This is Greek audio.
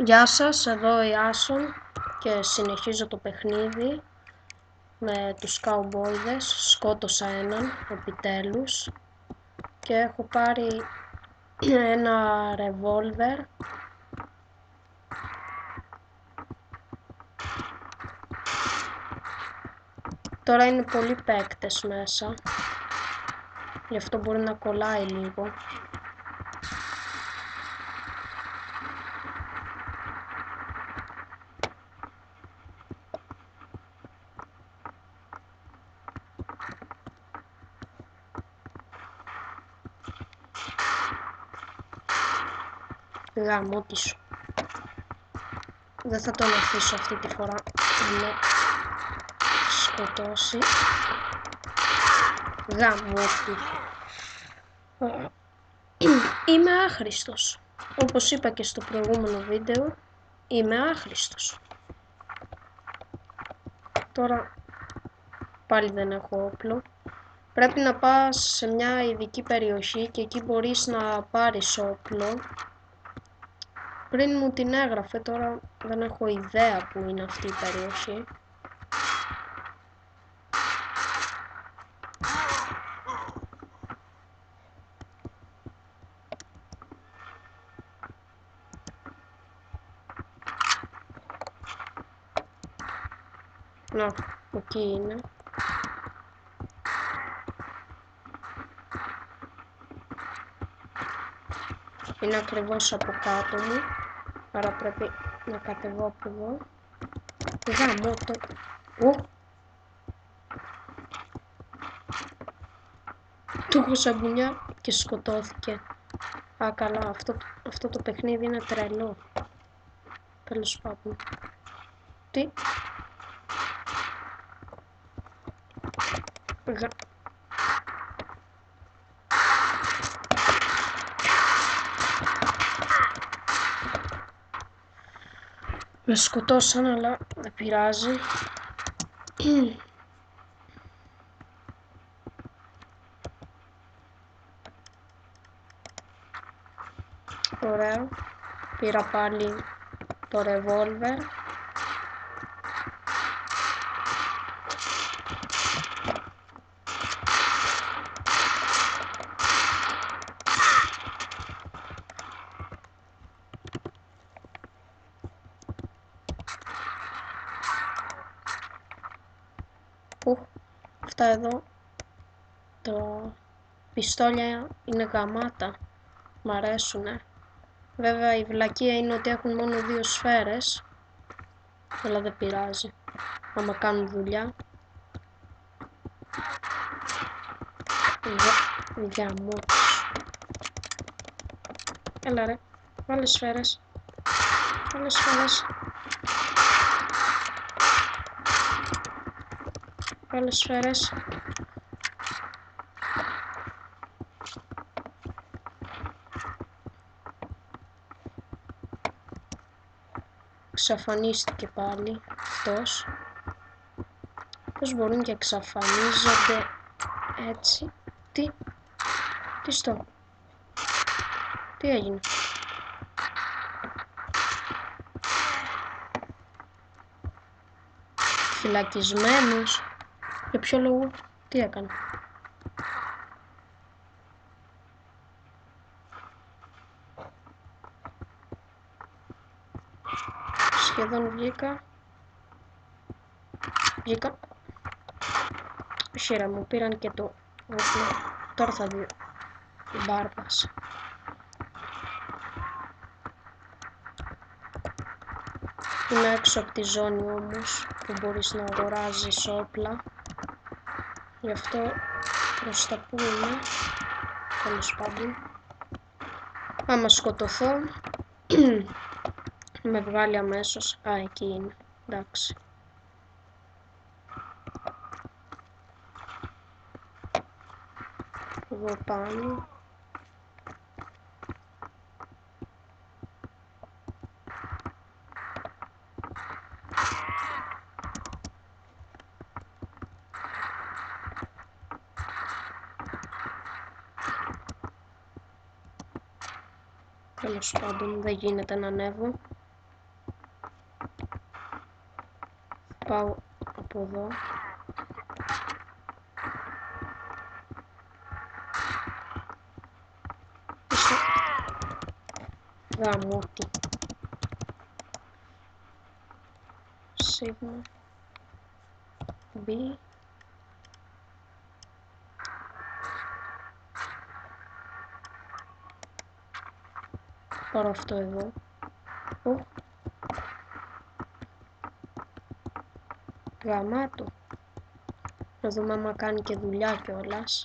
Γεια σας, εδώ η Άσον και συνεχίζω το παιχνίδι με τους καουμπόιδες. Σκότωσα έναν επιτέλους και έχω πάρει ένα ρεβόλβερ. Τώρα είναι πολλοί παίκτες μέσα, γι' αυτό μπορεί να κολλάει λίγο. Γαμώτη σου. Δεν θα τον αφήσω αυτή τη φορά να με σκοτώσει. Γαμώτη. Είμαι άχρηστος. Όπως είπα και στο προηγούμενο βίντεο, είμαι άχρηστος. Τώρα πάλι δεν έχω όπλο. Πρέπει να πας σε μια ειδική περιοχή και εκεί μπορείς να πάρεις όπλο. Πριν μου την έγραφε, τώρα δεν έχω ιδέα που είναι αυτή η περιοχή. Να, εκεί είναι. Είναι ακριβώς από κάτω μου, άρα πρέπει να κατεβώ από εδώ. Γαμώ το... Του έχω σαμπунιά και σκοτώθηκε. Α, καλά, αυτό το παιχνίδι είναι τρελό. Τέλος πάντων. Τι... Με σκοτώσαν, αλλά δεν πειράζει. Ωραία. Πήρα πάλι το ρεβόλβερ. Αυτά εδώ τα πιστόλια είναι γαμάτα. Μ' αρέσουνε. Βέβαια η βλακεία είναι ότι έχουν μόνο 2 σφαίρες, αλλά δεν πειράζει. Άμα κάνουν δουλειά. Γαμώτος. Έλα ρε, βάλε σφαίρες. Βάλε σφαίρες. Βάλε σφαίρες. Εξαφανίστηκε πάλι αυτός. Πώς μπορούν και εξαφανίζονται έτσι. Τι έγινε. Φυλακισμένος. Για ποιο λόγο, τι έκανε. Σχεδόν βγήκα. Όχι ρε, μου πήραν και το όπλο. Τώρα θα δει η μπάρμπας. Είμαι έξω από τη ζώνη όμως που μπορείς να αγοράζεις όπλα. Γι' αυτό προς τα που είναι. Τέλος πάντων. Άμα σκοτωθώ με βγάλει αμέσως. Α, εκεί είναι. Εντάξει. Εδώ πάνω. Τέλος πάντων, δεν γίνεται να ανέβω. Πάω από εδώ. Γαμώτη. Σίγμα. B. Πάρω αυτό εδώ. Γαμάτο. Να δούμε άμα κάνει και δουλειά κιόλας.